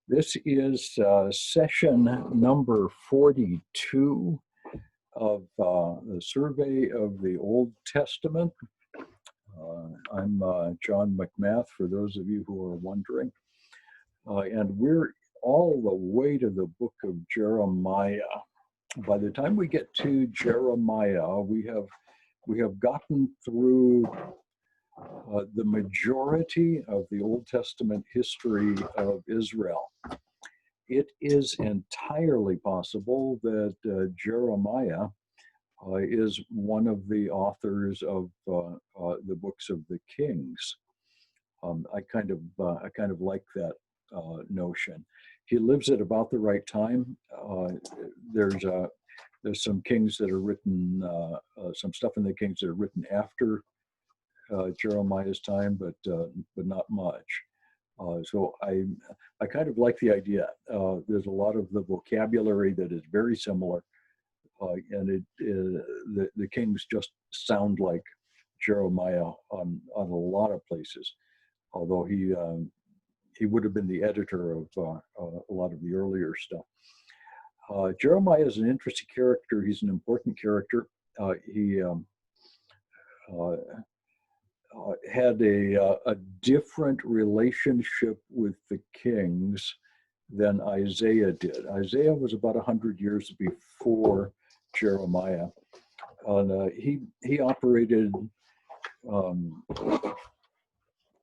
This is session number 42 of the survey of the Old Testament. I'm John McMath, for those of you who are wondering. And we're all the way to the book of Jeremiah. By the time we get to Jeremiah, we have gotten through the majority of the Old Testament history of Israel. It is entirely possible that Jeremiah is one of the authors of the books of the Kings. I kind of like that notion. He lives at about the right time. There's some kings that are written, some stuff in the Kings that are written after Jeremiah's time, but not much. So I kind of like the idea. There's a lot of the vocabulary that is very similar, and the Kings just sound like Jeremiah on a lot of places. Although he would have been the editor of a lot of the earlier stuff. Jeremiah is an interesting character. He's an important character. He had a different relationship with the kings than Isaiah did. Isaiah was about 100 years before Jeremiah. And he operated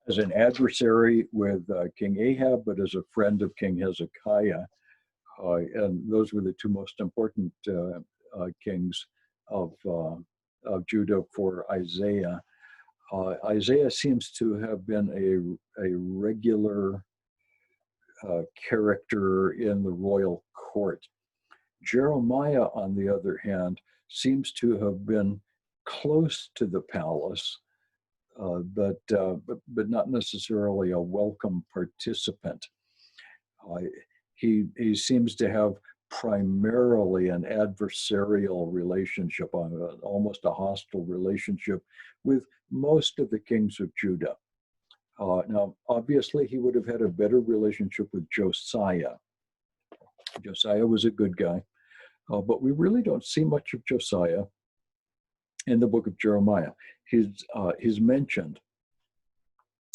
as an adversary with King Ahab, but as a friend of King Hezekiah. And those were the two most important kings of Judah for Isaiah. Isaiah seems to have been a regular character in the royal court. Jeremiah, on the other hand, seems to have been close to the palace, but not necessarily a welcome participant. He seems to have primarily an adversarial relationship, almost a hostile relationship with most of the kings of Judah. Now, obviously, he would have had a better relationship with Josiah. Josiah was a good guy, but we really don't see much of Josiah in the book of Jeremiah. He's mentioned,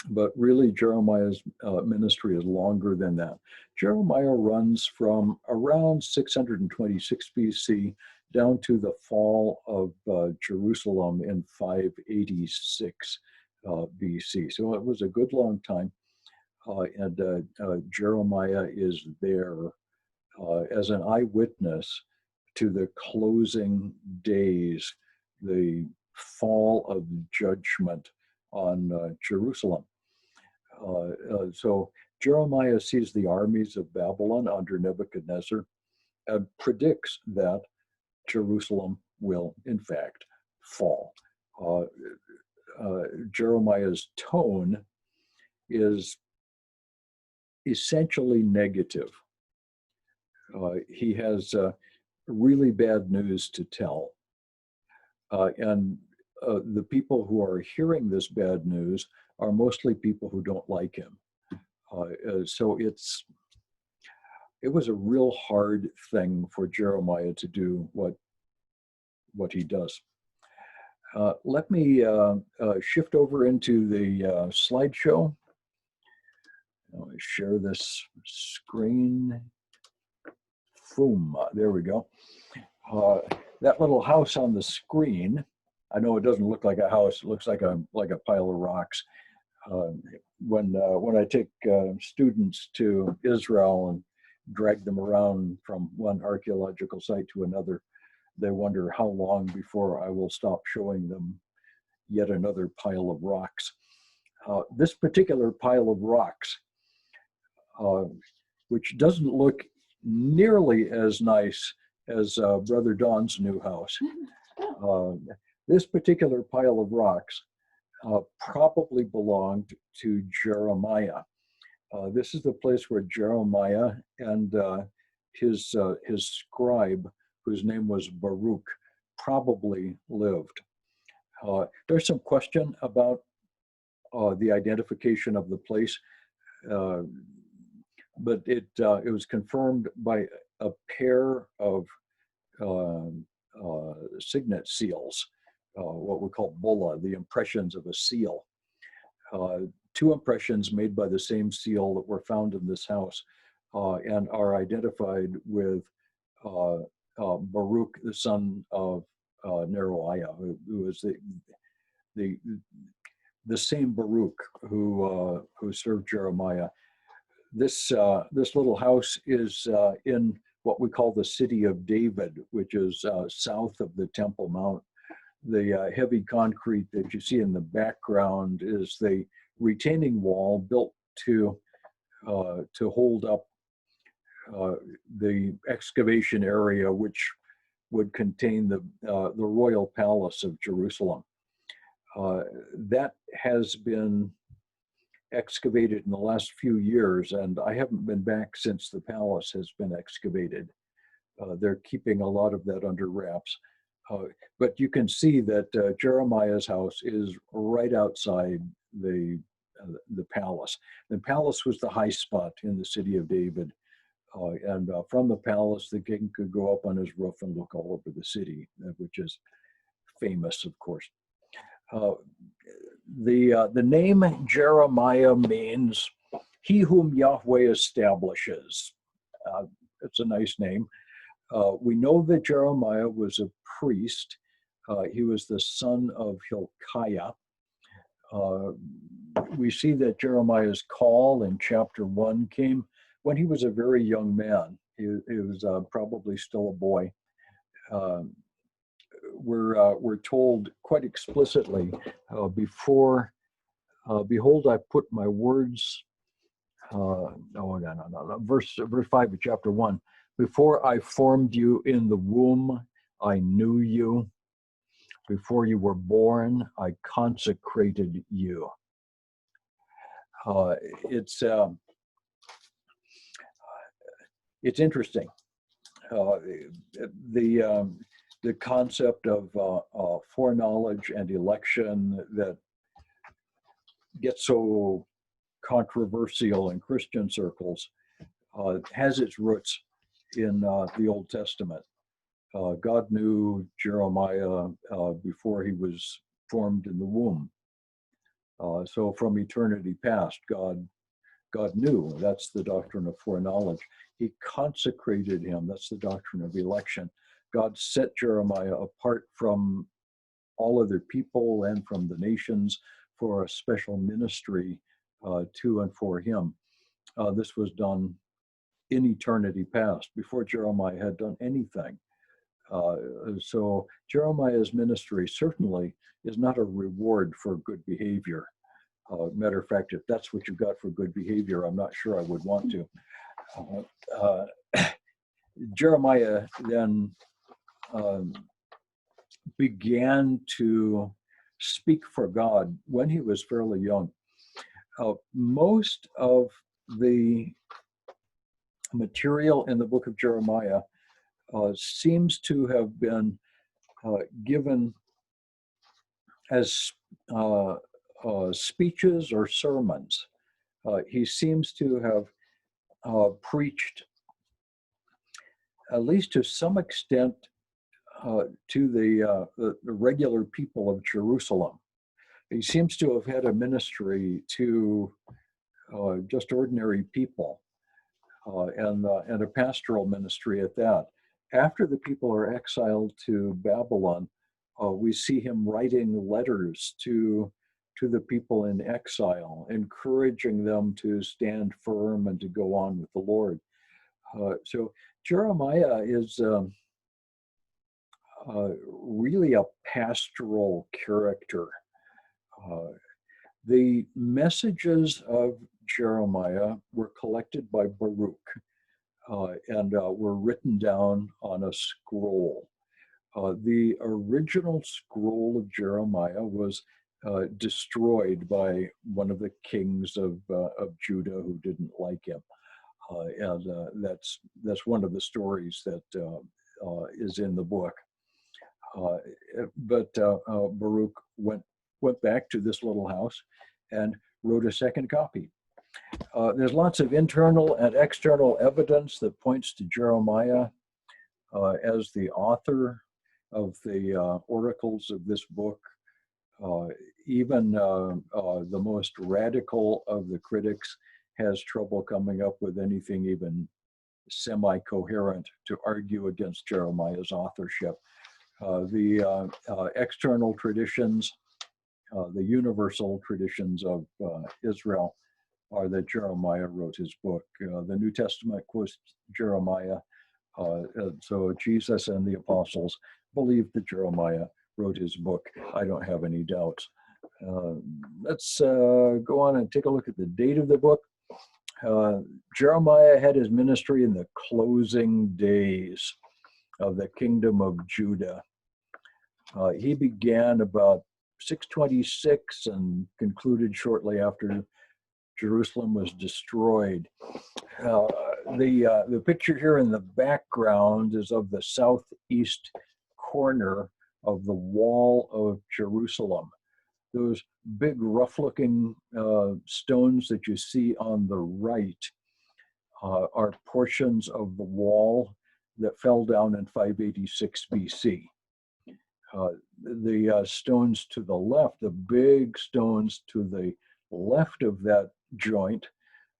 but really Jeremiah's ministry is longer than that. Jeremiah runs from around 626 BC down to the fall of Jerusalem in 586 BC. So it was a good long time. And Jeremiah is there as an eyewitness to the closing days, the fall of judgment on Jerusalem. So Jeremiah sees the armies of Babylon under Nebuchadnezzar and predicts that Jerusalem will, in fact, fall. Jeremiah's tone is essentially negative. He has really bad news to tell. And the people who are hearing this bad news are mostly people who don't like him. So it was a real hard thing for Jeremiah to do what he does. Let me shift over into the slideshow. I'll share this screen. Boom, there we go. That little house on the screen, I know it doesn't look like a house, it looks like a pile of rocks. When I take students to Israel and drag them around from one archaeological site to another, they wonder how long before I will stop showing them yet another pile of rocks. This particular pile of rocks, which doesn't look nearly as nice as Brother Don's new house. This particular pile of rocks probably belonged to Jeremiah. This is the place where Jeremiah and his scribe, whose name was Baruch, probably lived. There's some question about the identification of the place. but it was confirmed by a pair of uh, signet seals, what we call bulla, the impressions of a seal. Uh, Two impressions made by the same seal that were found in this house and are identified with uh, Baruch, the son of Neriah, who was the the same Baruch who served Jeremiah. This little house is in what we call the city of David, which is south of the Temple Mount. The heavy concrete that you see in the background is the retaining wall built to hold up the excavation area, which would contain the royal palace of Jerusalem. That has been excavated in the last few years, and I haven't been back since the palace has been excavated. They're keeping a lot of that under wraps. But you can see that Jeremiah's house is right outside the palace. The palace was the high spot in the city of David. And from the palace, the king could go up on his roof and look all over the city, which is famous, of course. The name Jeremiah means "he whom Yahweh establishes." It's a nice name. We know that Jeremiah was a priest. He was the son of Hilkiah. We see that Jeremiah's call in chapter 1 came when he was a very young man. He was probably still a boy. We're told quite explicitly behold, I put my words. Verse 5 of chapter 1. Before I formed you in the womb, I knew you. Before you were born, I consecrated you. It's interesting. The concept of foreknowledge and election that gets so controversial in Christian circles has its roots in the Old Testament. God knew Jeremiah before he was formed in the womb. So from eternity past, God knew. That's the doctrine of foreknowledge. He consecrated him. That's the doctrine of election. God set Jeremiah apart from all other people and from the nations for a special ministry to and for him. This was done in eternity past, before Jeremiah had done anything. So Jeremiah's ministry certainly is not a reward for good behavior. Matter of fact, if that's what you got for good behavior, I'm not sure I would want to. Jeremiah then began to speak for God when he was fairly young. Most of the material in the book of Jeremiah seems to have been given as speeches or sermons. He seems to have preached, at least to some extent, to the regular people of Jerusalem. He seems to have had a ministry to just ordinary people, and a pastoral ministry at that. After the people are exiled to Babylon, we see him writing letters to the people in exile, encouraging them to stand firm and to go on with the Lord. So Jeremiah is really a pastoral character. The messages of Jeremiah were collected by Baruch and were written down on a scroll. The original scroll of Jeremiah was destroyed by one of the kings of Judah who didn't like him, and that's one of the stories that is in the book. But Baruch went back to this little house and wrote a second copy. There's lots of internal and external evidence that points to Jeremiah as the author of the oracles of this book. Even the most radical of the critics has trouble coming up with anything even semi-coherent to argue against Jeremiah's authorship. The external traditions, the universal traditions of Israel, are that Jeremiah wrote his book. The New Testament quotes Jeremiah. So Jesus and the apostles believed that Jeremiah wrote his book. I don't have any doubts. Let's go on and take a look at the date of the book. Jeremiah had his ministry in the closing days of the kingdom of Judah. He began about 626 and concluded shortly after Jerusalem was destroyed. The picture here in the background is of the southeast corner of the wall of Jerusalem. Those big rough-looking stones that you see on the right are portions of the wall that fell down in 586 BC. The stones to the left, the big stones to the left of that joint,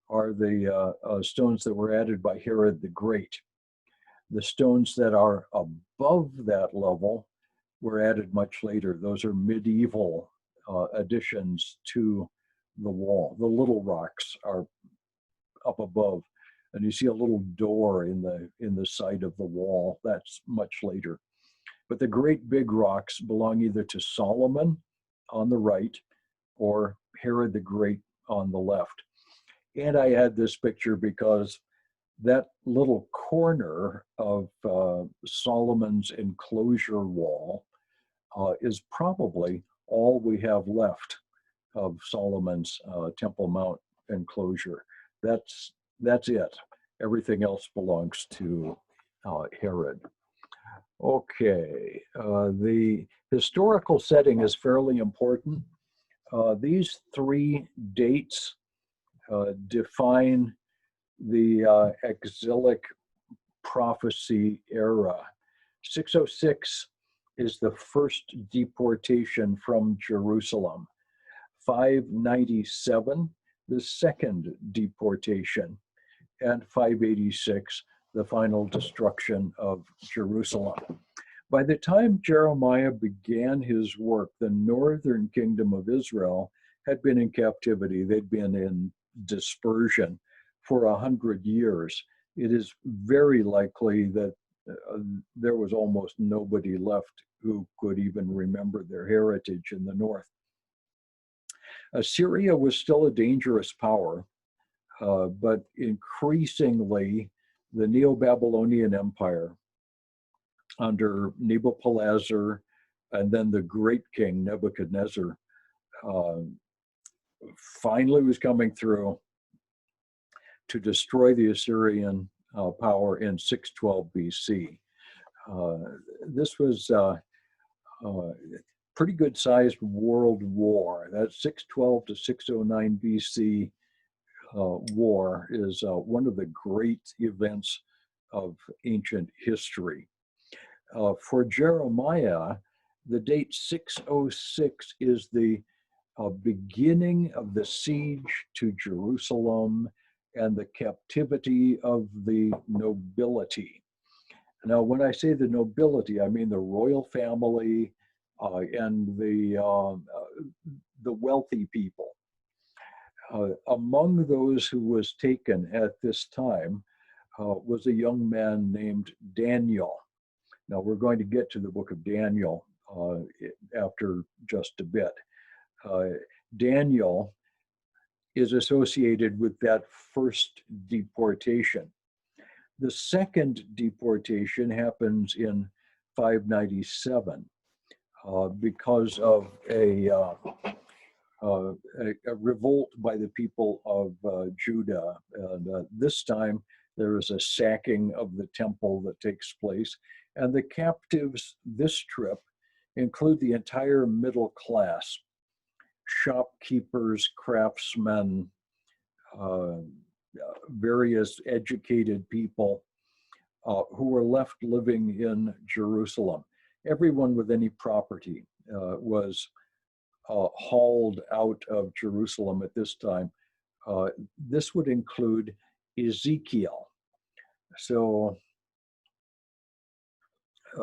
are the stones that were added by Herod the Great. The stones that are above that level were added much later. Those are medieval additions to the wall. The little rocks are up above, and you see a little door in the side of the wall. That's much later. But the great big rocks belong either to Solomon on the right or Herod the Great on the left. And I had this picture because that little corner of Solomon's enclosure wall is probably all we have left of Solomon's Temple Mount enclosure. That's it. Everything else belongs to Herod. Okay, the historical setting is fairly important. These three dates define the exilic prophecy era. 606 is the first deportation from Jerusalem. 597, the second deportation, and 586, the final destruction of Jerusalem. By the time Jeremiah began his work, the northern kingdom of Israel had been in captivity. They'd been in dispersion for 100 years. It is very likely that there was almost nobody left who could even remember their heritage in the north. Assyria was still a dangerous power, but increasingly the Neo-Babylonian Empire under Nabopolassar and then the great king Nebuchadnezzar finally was coming through to destroy the Assyrian power in 612 BC. This was a pretty good sized world war. That 612 to 609 BC war is one of the great events of ancient history. For Jeremiah, the date 606 is the beginning of the siege to Jerusalem and the captivity of the nobility. Now, when I say the nobility, I mean the royal family and the wealthy people. Among those who was taken at this time was a young man named Daniel. Now, we're going to get to the book of Daniel after just a bit. Daniel is associated with that first deportation. The second deportation happens in 597 because of a revolt by the people of Judah. And this time there is a sacking of the temple that takes place. And the captives this trip include the entire middle class, shopkeepers, craftsmen, uh, various educated people who were left living in Jerusalem. Everyone with any property was hauled out of Jerusalem at this time. This would include Ezekiel. So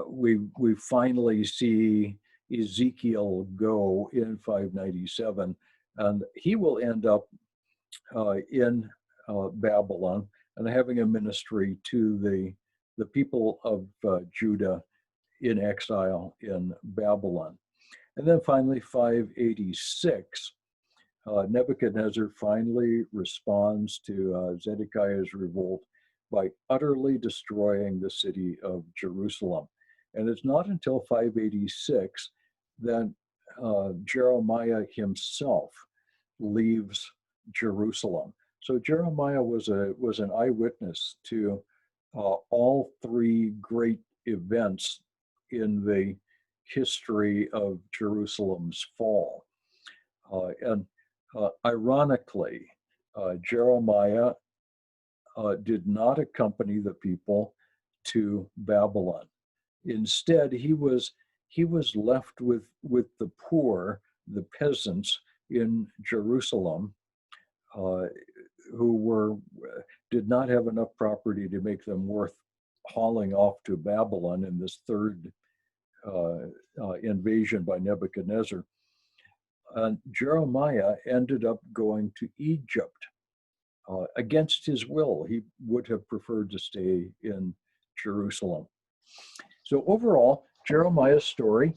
we finally see Ezekiel go in 597, and he will end up in Babylon and having a ministry to the people of Judah in exile in Babylon. And then finally, 586, Nebuchadnezzar finally responds to Zedekiah's revolt by utterly destroying the city of Jerusalem. And it's not until 586 that Jeremiah himself leaves Jerusalem. So Jeremiah was an eyewitness to all three great events in the history of Jerusalem's fall. And ironically, Jeremiah did not accompany the people to Babylon. Instead, he was left with the poor, the peasants in Jerusalem, who did not have enough property to make them worth hauling off to Babylon in this third invasion by Nebuchadnezzar. Jeremiah ended up going to Egypt against his will. He would have preferred to stay in Jerusalem. So overall, Jeremiah's story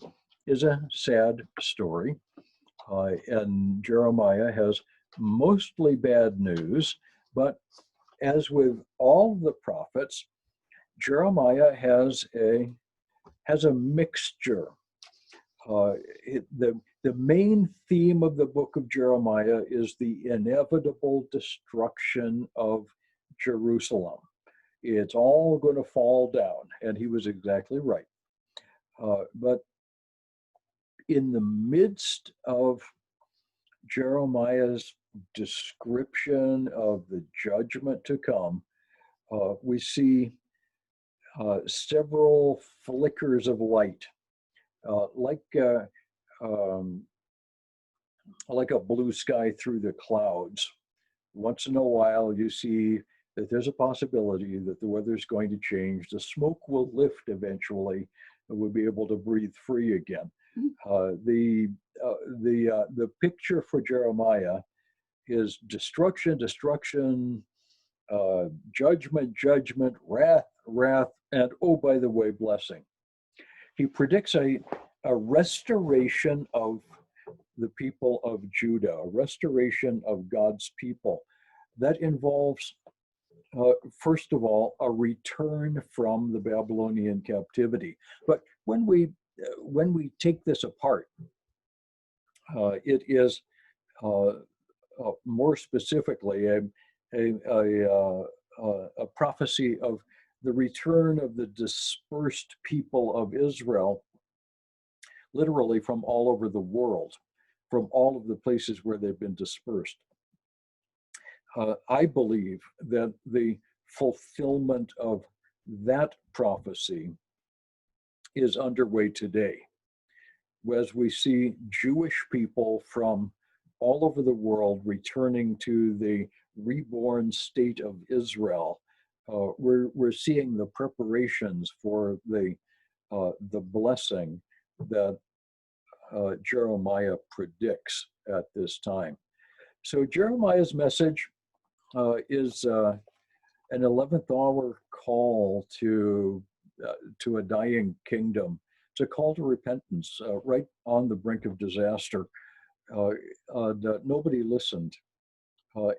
is a sad story. And Jeremiah has mostly bad news, but as with all the prophets, Jeremiah has a mixture. The main theme of the book of Jeremiah is the inevitable destruction of Jerusalem. It's all going to fall down, and he was exactly right. But in the midst of Jeremiah's description of the judgment to come, we see several flickers of light, like a blue sky through the clouds. Once in a while, you see that there's a possibility that the weather's going to change. The smoke will lift eventually, and we'll be able to breathe free again. The picture for Jeremiah is destruction, judgment, wrath, and oh, by the way, blessing. He predicts a restoration of the people of Judah, a restoration of God's people. That involves, first of all, a return from the Babylonian captivity. But when we take this apart, it is more specifically a prophecy of the return of the dispersed people of Israel, literally from all over the world, from all of the places where they've been dispersed. I believe that the fulfillment of that prophecy is underway today, as we see Jewish people from all over the world returning to the reborn state of Israel. We're seeing the preparations for the blessing that Jeremiah predicts at this time. So Jeremiah's message is an 11th hour call to a dying kingdom. It's a call to repentance, right on the brink of disaster. Nobody listened.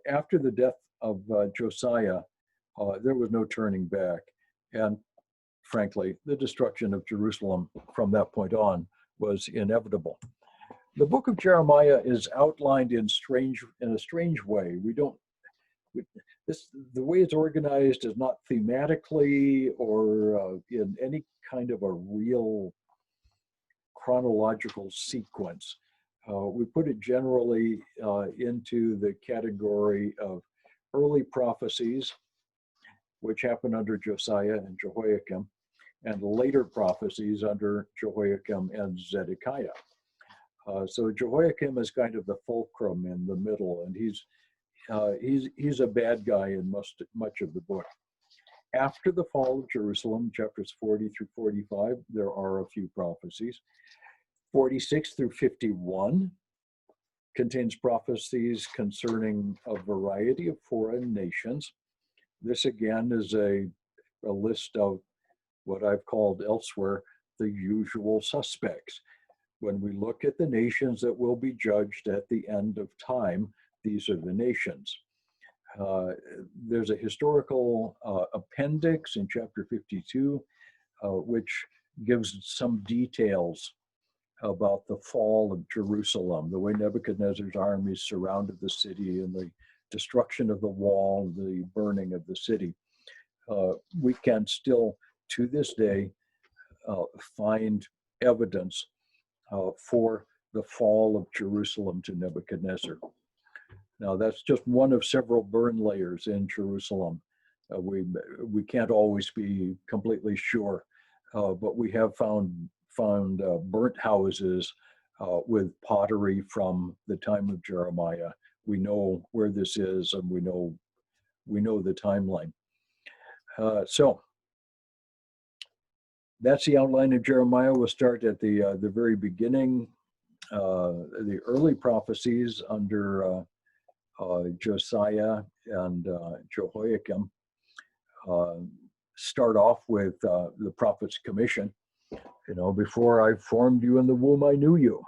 After the death of Josiah, there was no turning back. And frankly, the destruction of Jerusalem from that point on was inevitable. The book of Jeremiah is outlined in a strange way. The way it's organized is not thematically or in any kind of a real chronological sequence. We put it generally into the category of early prophecies, which happened under Josiah and Jehoiakim, and later prophecies under Jehoiakim and Zedekiah. So Jehoiakim is kind of the fulcrum in the middle, and he's a bad guy in much of the book. After the fall of Jerusalem, chapters 40 through 45, there are a few prophecies. 46 through 51 contains prophecies concerning a variety of foreign nations. This again is a list of what I've called elsewhere the usual suspects. When we look at the nations that will be judged at the end of time, these are the nations. There's a historical appendix in chapter 52, which gives some details about the fall of Jerusalem, the way Nebuchadnezzar's armies surrounded the city and the destruction of the wall, the burning of the city. We can still, to this day, find evidence for the fall of Jerusalem to Nebuchadnezzar. Now, that's just one of several burn layers in Jerusalem. We can't always be completely sure, but we have found burnt houses with pottery from the time of Jeremiah. We know where this is, and we know the timeline. So that's the outline of Jeremiah. We'll start at the very beginning. The early prophecies under Josiah and Jehoiakim start off with the prophet's commission. You know, before I formed you in the womb, I knew you.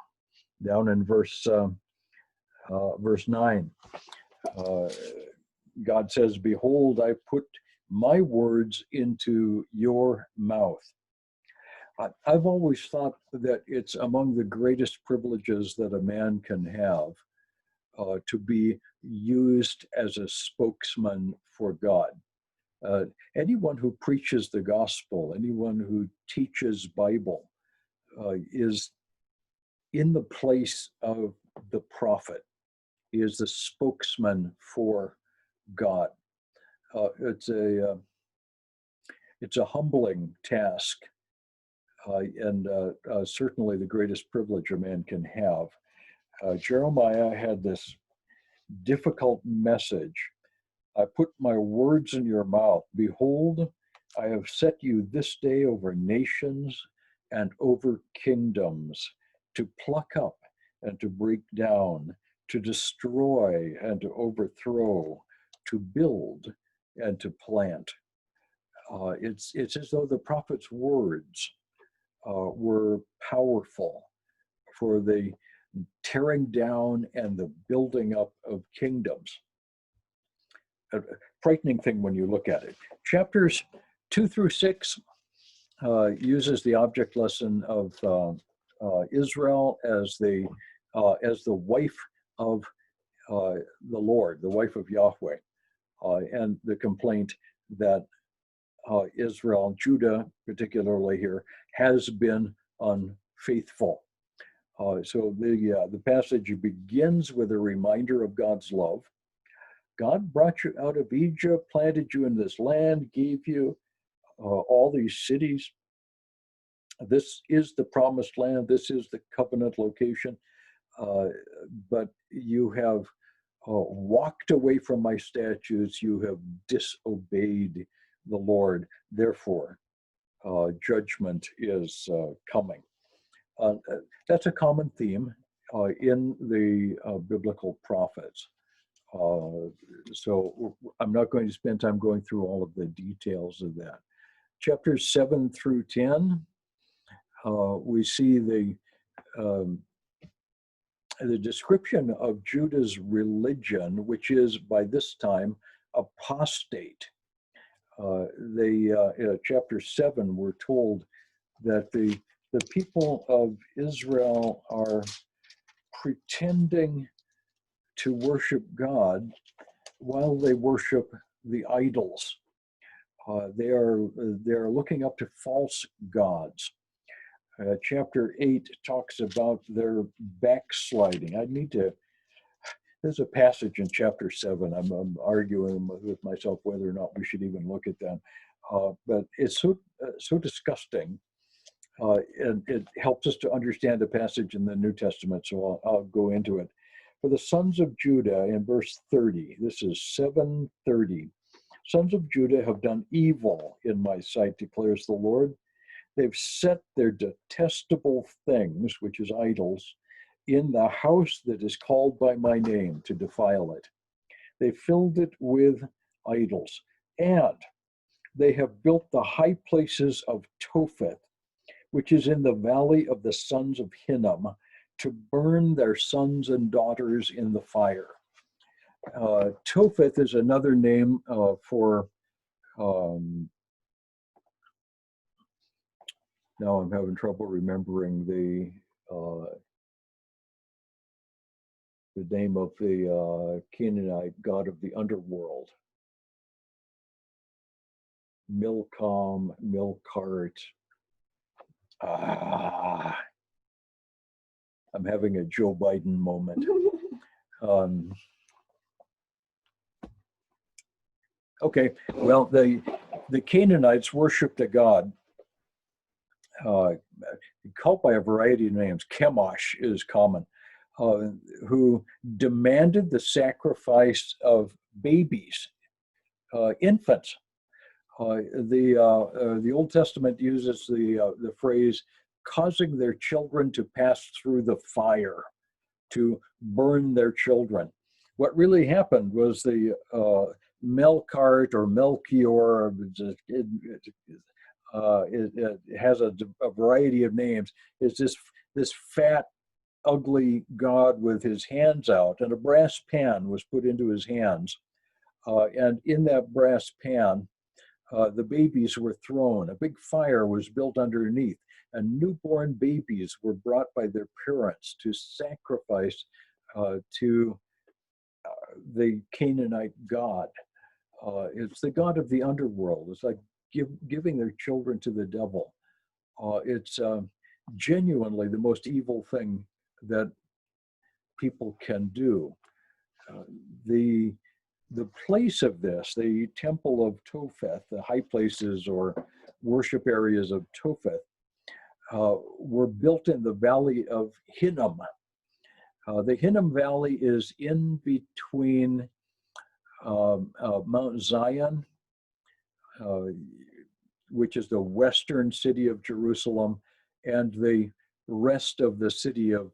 Down in verse 9, God says, "Behold, I put my words into your mouth." I've always thought that it's among the greatest privileges that a man can have to be used as a spokesman for God. Anyone who preaches the gospel, anyone who teaches Bible, is in the place of the prophet. He is the spokesman for God. It's a humbling task, and certainly the greatest privilege a man can have. Jeremiah had this difficult message. I put my words in your mouth. Behold, I have set you this day over nations and over kingdoms, to pluck up and to break down, to destroy and to overthrow, to build and to plant. It's as though the prophet's words were powerful for the tearing down and the building up of kingdoms. A frightening thing when you look at it. Chapters 2 through 6 uses the object lesson of Israel as the wife of the Lord, the wife of Yahweh, and the complaint that Israel, Judah particularly here, has been unfaithful. So the passage begins with a reminder of God's love. God brought you out of Egypt, planted you in this land, gave you all these cities. This is the promised land. This is the covenant location. But you have walked away from my statutes. You have disobeyed the Lord. Therefore, judgment is coming. That's a common theme in the biblical prophets. So I'm not going to spend time going through all of the details of that. Chapters 7 through 10, we see the description of Judah's religion, which is by this time apostate. Chapter 7, we're told that the people of Israel are pretending to worship God while they worship the idols. They are looking up to false gods. Chapter 8 talks about their backsliding. I need to there's a passage in chapter 7. I'm arguing with myself whether or not we should even look at that. But it's so disgusting. And it helps us to understand a passage in the New Testament, so I'll go into it. For the sons of Judah, in verse 30, this is 7:30. Sons of Judah have done evil in my sight, declares the Lord. They've set their detestable things, which is idols, in the house that is called by my name to defile it. They filled it with idols, and they have built the high places of Topheth, which is in the valley of the sons of Hinnom, to burn their sons and daughters in the fire. Topheth is another name for, now I'm having trouble remembering the name of the Canaanite god of the underworld. Milcom, Milcart. I'm having a Joe Biden moment. Okay, well, the Canaanites worshipped a god called by a variety of names. Chemosh is common, who demanded the sacrifice of babies, infants. The Old Testament uses the phrase causing their children to pass through the fire, to burn their children. What really happened was the Melkart or Melchior, it has a variety of names, is this fat, ugly god with his hands out, and a brass pan was put into his hands. And in that brass pan, the babies were thrown. A big fire was built underneath, and newborn babies were brought by their parents to sacrifice to the Canaanite god. It's the god of the underworld. It's like giving their children to the devil. It's genuinely the most evil thing that people can do. The place of this, the temple of Topheth, the high places or worship areas of Topheth, were built in the valley of Hinnom. The Hinnom Valley is in between Mount Zion, which is the western city of Jerusalem, and the rest of the city of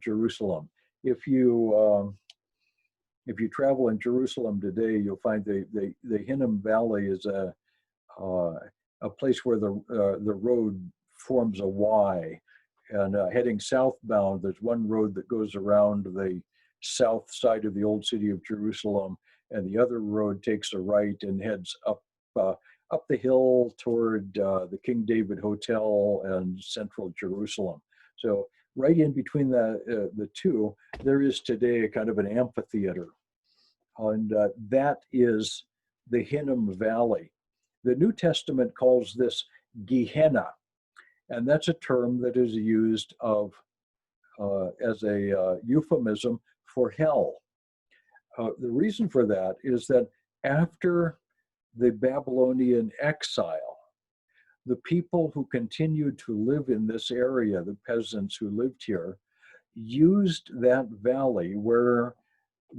Jerusalem. If you travel in Jerusalem today, you'll find the Hinnom Valley is a place where the road forms a Y, and heading southbound, there's one road that goes around the south side of the old city of Jerusalem, and the other road takes a right and heads up the hill toward the King David Hotel and central Jerusalem. So right in between the two, there is today a kind of an amphitheater. And that is the Hinnom Valley. The New Testament calls this Gehenna, and that's a term that is used as a euphemism for hell. The reason for that is that after the Babylonian exile, the people who continued to live in this area, the peasants who lived here, used that valley where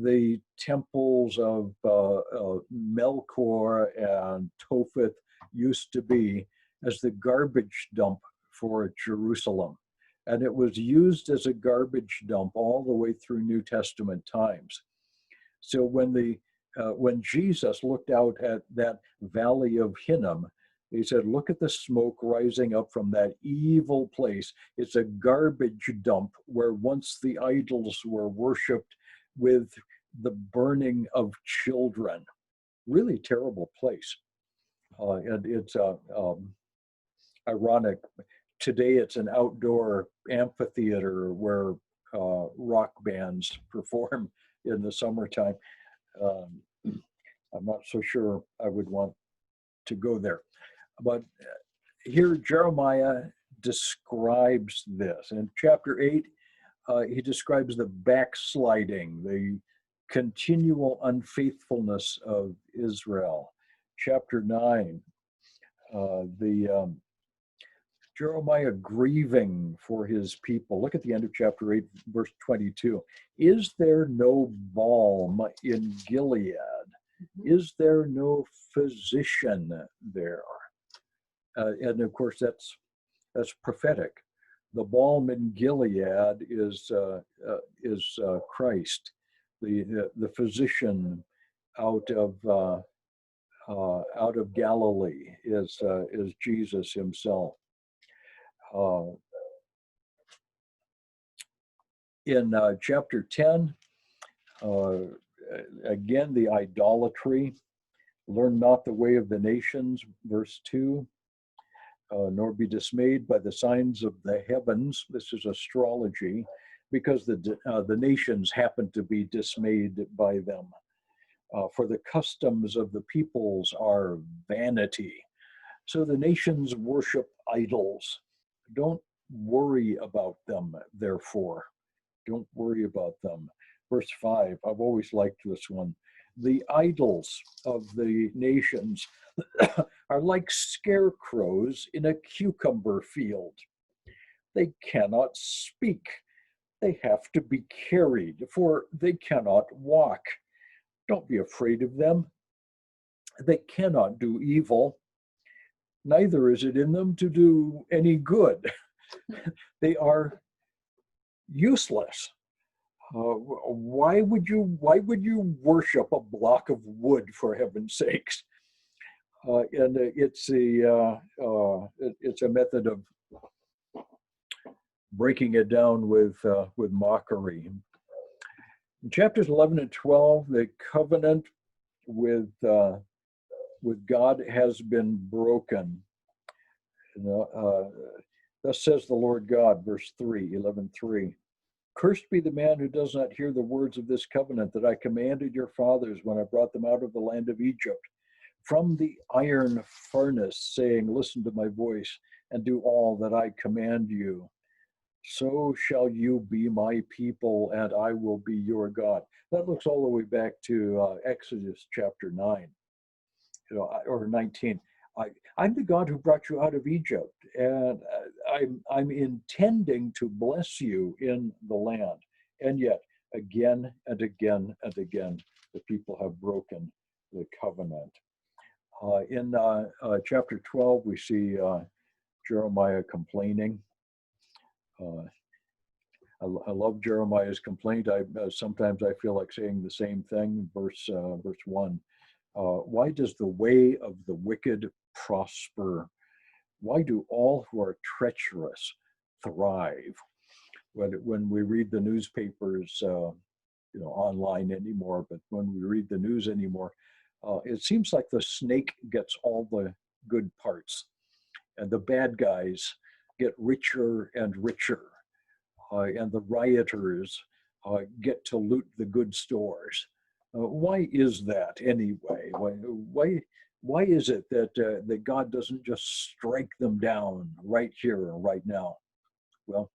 the temples of Melkor and Topheth used to be as the garbage dump for Jerusalem. And it was used as a garbage dump all the way through New Testament times. So when Jesus looked out at that valley of Hinnom, he said, look at the smoke rising up from that evil place. It's a garbage dump where once the idols were worshipped with the burning of children. Really terrible place. And it's ironic. Today it's an outdoor amphitheater where rock bands perform in the summertime. I'm not so sure I would want to go there. But here Jeremiah describes this. In chapter 8, he describes the backsliding, continual unfaithfulness of Israel. Chapter 9, the Jeremiah grieving for his people. Look at the end of chapter 8, verse 22. Is there no balm in Gilead? Is there no physician there? And of course, that's prophetic. The balm in Gilead is Christ, the physician out of Galilee is Jesus himself. In chapter 10, again, the idolatry. Learn not the way of the nations, verse 2, nor be dismayed by the signs of the heavens. This is astrology, because the nations happen to be dismayed by them. For the customs of the peoples are vanity. So the nations worship idols. Don't worry about them, therefore. Don't worry about them. Verse 5, I've always liked this one. The idols of the nations are like scarecrows in a cucumber field. They cannot speak. They have to be carried, for they cannot walk. Don't be afraid of them. They cannot do evil. Neither is it in them to do any good. They are useless. Why would you worship a block of wood, for heaven's sakes? And it's a method of breaking it down with mockery. In chapters 11 and 12, the covenant with God has been broken. Thus says the Lord God, verse 3, 11:3. Cursed be the man who does not hear the words of this covenant that I commanded your fathers when I brought them out of the land of Egypt, from the iron furnace, saying, listen to my voice and do all that I command you. So shall you be my people, and I will be your God. That looks all the way back to Exodus chapter 9, or 19. I'm the God who brought you out of Egypt, and I'm intending to bless you in the land. And yet, again and again and again, the people have broken the covenant. In chapter 12, we see Jeremiah complaining. I love Jeremiah's complaint. Sometimes I feel like saying the same thing. Verse 1. Why does the way of the wicked prosper? Why do all who are treacherous thrive? When we read the newspapers, online anymore, but when we read the news anymore, it seems like the snake gets all the good parts, and the bad guys get richer and richer, and the rioters get to loot the good stores. Why is that anyway? Why is it that God doesn't just strike them down right here and right now? Well,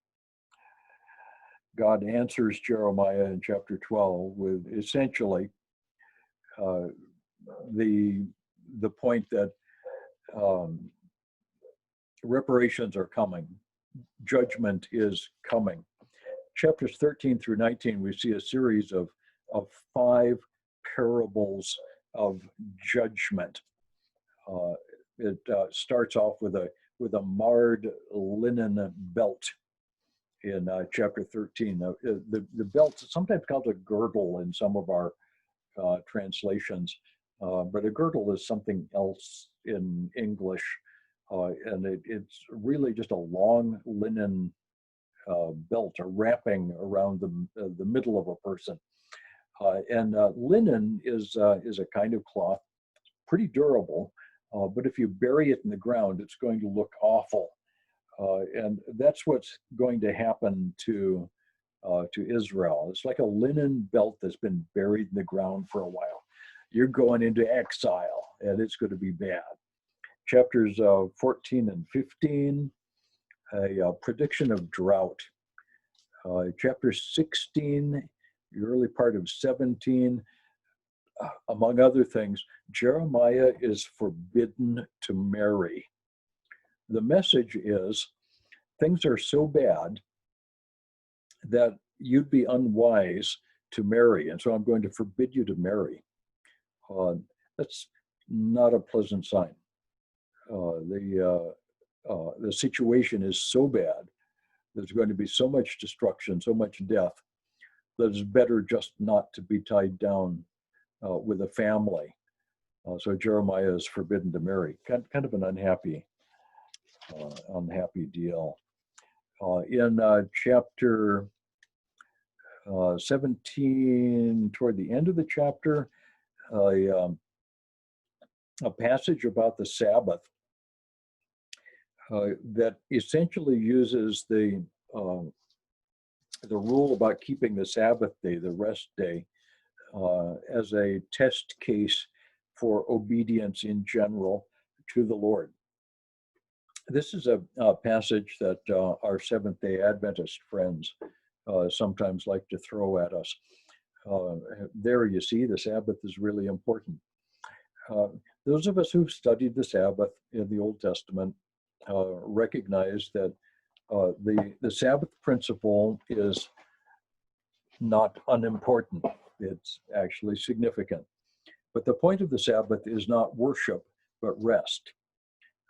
God answers Jeremiah in chapter 12 with essentially the point that reparations are coming, judgment is coming. Chapters 13 through 19, we see a series of 5 parables of judgment. It starts off with a marred linen belt in chapter 13. The belt is sometimes called a girdle in some of our translations, but a girdle is something else in English, and it's really just a long linen belt or wrapping around the middle of a person. And linen is a kind of cloth, pretty durable, but if you bury it in the ground, it's going to look awful. And that's what's going to happen to Israel. It's like a linen belt that's been buried in the ground for a while. You're going into exile, and it's going to be bad. Chapters 14 and 15, a prediction of drought. Chapter 16 the early part of 17, among other things, Jeremiah is forbidden to marry. The message is things are so bad that you'd be unwise to marry, and so I'm going to forbid you to marry. That's not a pleasant sign. The situation is so bad, there's going to be so much destruction, so much death, that it's better just not to be tied down with a family. So Jeremiah is forbidden to marry. Kind of an unhappy deal. In chapter 17, toward the end of the chapter, a passage about the Sabbath that essentially uses the rule about keeping the Sabbath day, the rest day, as a test case for obedience in general to the Lord. This is a passage that our Seventh-day Adventist friends sometimes like to throw at us. There you see, the Sabbath is really important. Those of us who've studied the Sabbath in the Old Testament recognize that the Sabbath principle is not unimportant. It's actually significant. But the point of the Sabbath is not worship, but rest.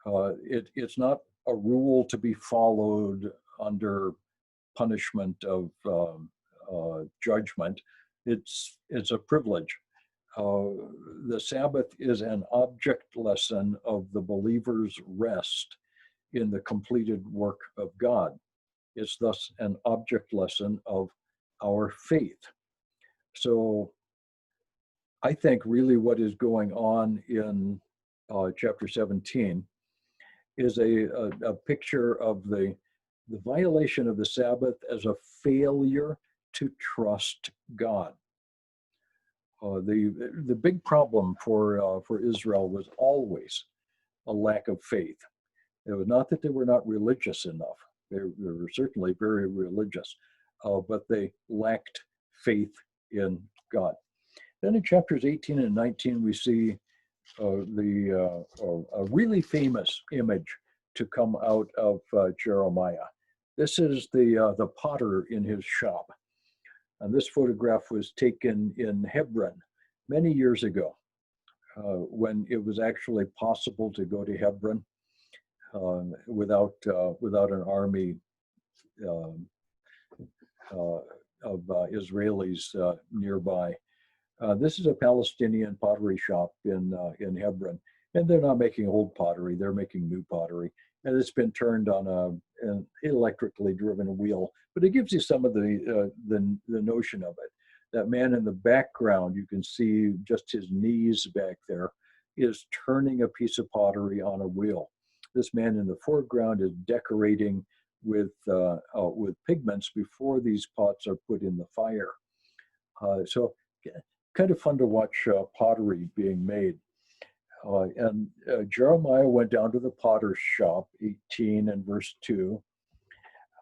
It's not a rule to be followed under punishment of judgment. It's a privilege. The Sabbath is an object lesson of the believer's rest in the completed work of God. It's thus an object lesson of our faith. So I think really what is going on in chapter 17 is a picture of the violation of the Sabbath as a failure to trust God. The big problem for Israel was always a lack of faith. It was not that they were not religious enough. They were certainly very religious, but they lacked faith in God. Then in chapters 18 and 19, we see a really famous image to come out of Jeremiah. This is the potter in his shop. And this photograph was taken in Hebron many years ago, when it was actually possible to go to Hebron without an army of Israelis nearby. This is a Palestinian pottery shop in Hebron, and they're not making old pottery; they're making new pottery, and it's been turned on an electrically driven wheel. But it gives you some of the notion of it. That man in the background, you can see just his knees back there, is turning a piece of pottery on a wheel. This man in the foreground is decorating with pigments before these pots are put in the fire. So kind of fun to watch pottery being made. And Jeremiah went down to the potter's shop, 18 and verse 2.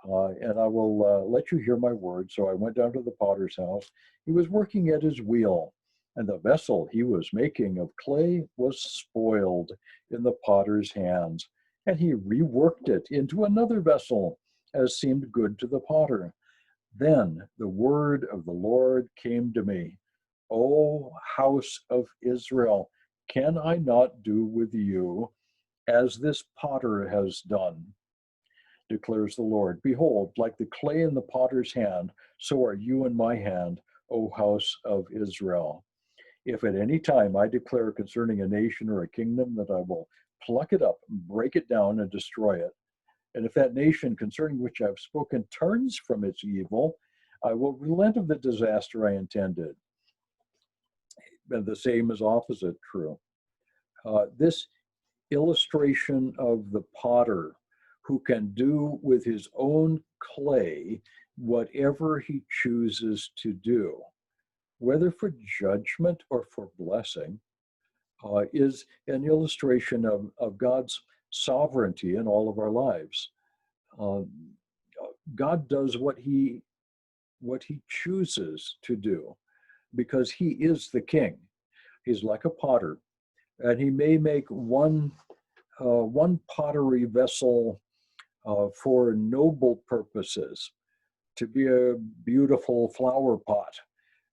And I will let you hear my words. So I went down to the potter's house. He was working at his wheel, and the vessel he was making of clay was spoiled in the potter's hands. And he reworked it into another vessel, as seemed good to the potter. Then the word of the Lord came to me. O house of Israel, can I not do with you as this potter has done? Declares the Lord. Behold, like the clay in the potter's hand, so are you in my hand, O house of Israel. If at any time I declare concerning a nation or a kingdom that I will pluck it up, break it down, and destroy it, and if that nation concerning which I have spoken turns from its evil, I will relent of the disaster I intended. And the same is opposite true. This illustration of the potter who can do with his own clay whatever he chooses to do, whether for judgment or for blessing, is an illustration of God's sovereignty in all of our lives. God does what he what he chooses to do, because he is the king. He's like a potter, and he may make one pottery vessel for noble purposes, to be a beautiful flower pot,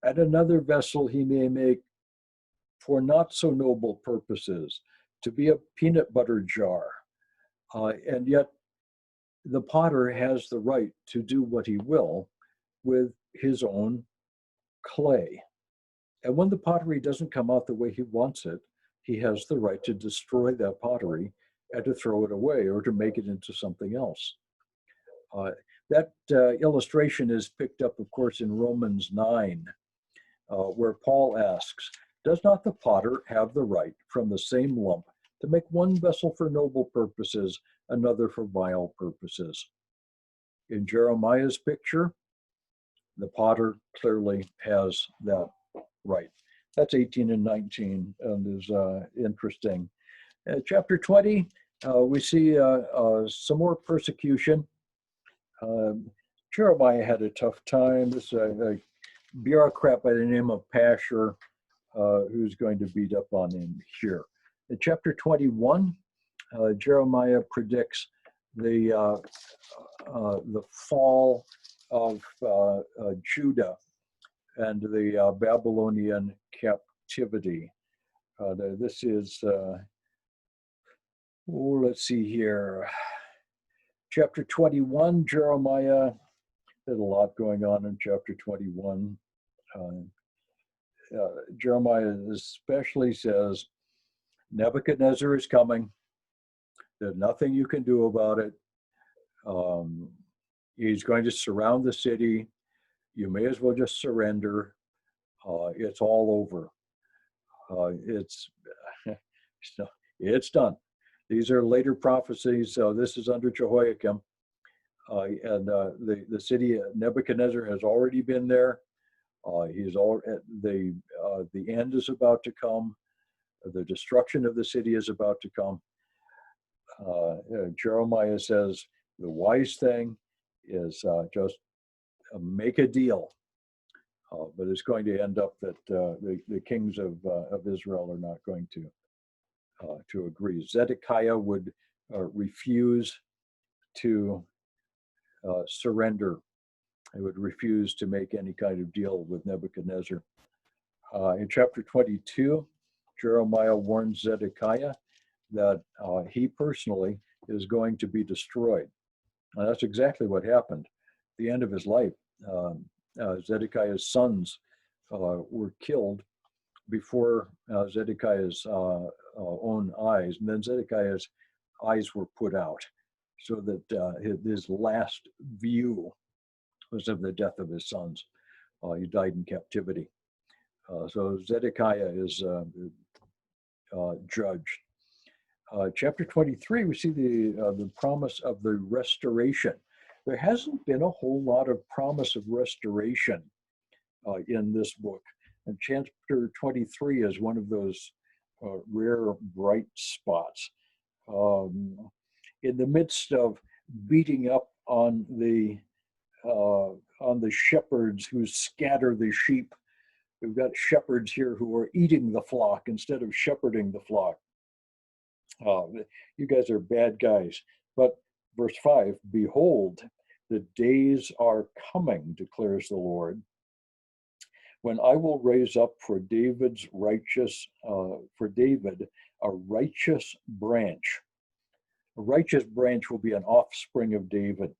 and another vessel he may make for not so noble purposes, to be a peanut butter jar. And yet the potter has the right to do what he will with his own clay. And when the pottery doesn't come out the way he wants it, he has the right to destroy that pottery and to throw it away or to make it into something else. That illustration is picked up, of course, in Romans 9, where Paul asks, "Does not the potter have the right from the same lump to make one vessel for noble purposes, another for vile purposes?" In Jeremiah's picture, the potter clearly has that right. That's 18 and 19 and is interesting. Chapter 20, we see some more persecution. Jeremiah had a tough time. This a bureaucrat by the name of Pashur who's going to beat up on him here. In chapter 21, Jeremiah predicts the fall of Judah and the Babylonian captivity. This is, let's see here. Chapter 21, Jeremiah, there's a lot going on in chapter 21. Jeremiah especially says, Nebuchadnezzar is coming. There's nothing you can do about it. He's going to surround the city. You may as well just surrender. It's all over. It's done. These are later prophecies. So this is under Jehoiakim. And the city of Nebuchadnezzar has already been there. The end is about to come. The destruction of the city is about to come. Jeremiah says the wise thing is just make a deal. But it's going to end up that the kings of Israel are not going to agree. Zedekiah would refuse to surrender. He would refuse to make any kind of deal with Nebuchadnezzar. In chapter 22, Jeremiah warns Zedekiah that he personally is going to be destroyed. And that's exactly what happened. At the end of his life, Zedekiah's sons were killed before Zedekiah's own eyes. And then Zedekiah's eyes were put out, so that his last view was of the death of his sons. He died in captivity. So Zedekiah is judged. Chapter 23, we see the promise of the restoration. There hasn't been a whole lot of promise of restoration in this book. And chapter 23 is one of those rare bright spots. In the midst of beating up on the shepherds who scatter the sheep, we've got shepherds here who are eating the flock instead of shepherding the flock. You guys are bad guys. But verse 5, behold, the days are coming, declares the Lord, when I will raise up for David a righteous branch. A righteous branch will be an offspring of David,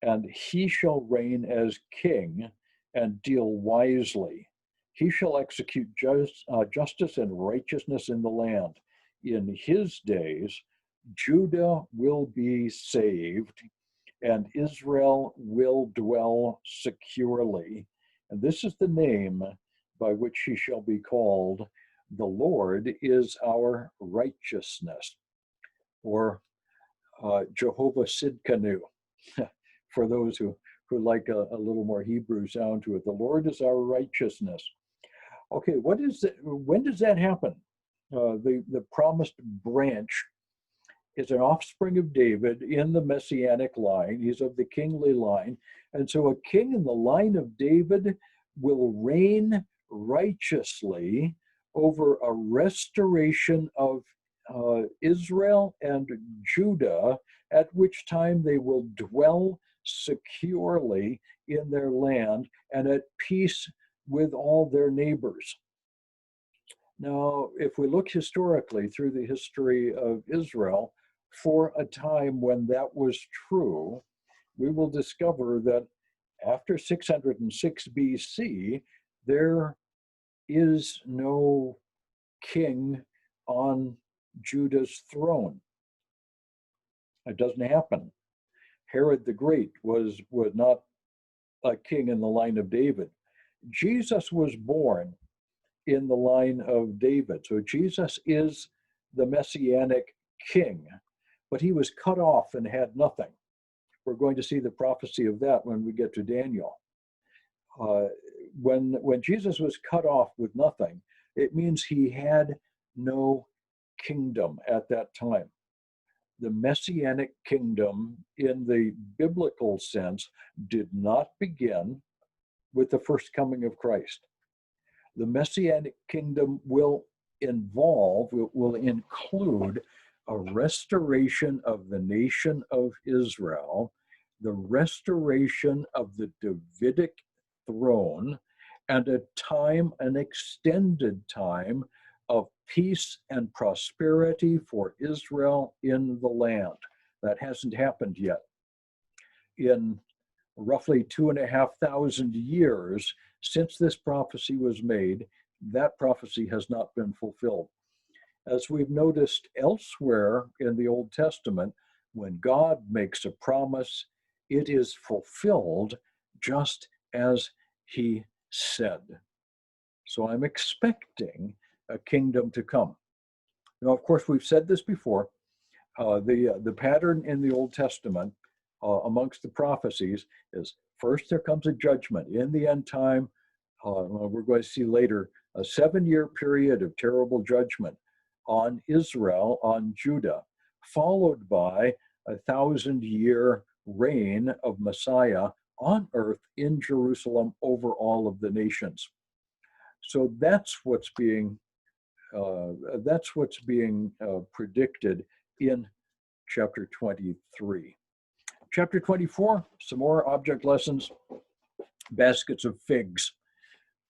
and he shall reign as king and deal wisely. He shall execute justice and righteousness in the land. In his days, Judah will be saved, and Israel will dwell securely. And this is the name by which he shall be called. The Lord is our righteousness, or Jehovah Sidkenu, for those who like a little more Hebrew sound to it. The Lord is our righteousness. Okay, when does that happen? The promised branch is an offspring of David in the messianic line. He's of the kingly line. And so a king in the line of David will reign righteously over a restoration of Israel and Judah, at which time they will dwell securely in their land and at peace with all their neighbors. Now, if we look historically through the history of Israel, for a time when that was true, we will discover that after 606 BC, there is no king on Judah's throne. It doesn't happen. Herod the Great was not a king in the line of David. Jesus was born in the line of David. So Jesus is the messianic king, but he was cut off and had nothing. We're going to see the prophecy of that when we get to Daniel. When Jesus was cut off with nothing, it means he had no kingdom at that time. The messianic kingdom in the biblical sense did not begin with the first coming of Christ. The messianic kingdom will include a restoration of the nation of Israel, the restoration of the Davidic throne, and an extended time of peace and prosperity for Israel in the land. That hasn't happened yet. In roughly 2,500 years since this prophecy was made, that prophecy has not been fulfilled. As we've noticed elsewhere in the Old Testament, when God makes a promise, it is fulfilled just as he said. So I'm expecting a kingdom to come. Now, of course, we've said this before. The pattern in the Old Testament amongst the prophecies is first there comes a judgment. In the end time, we're going to see later, a 7-year period of terrible judgment on Israel, on Judah, followed by a 1,000-year reign of Messiah on earth in Jerusalem over all of the nations. So that's what's being predicted in chapter 23. Chapter 24, some more object lessons, baskets of figs,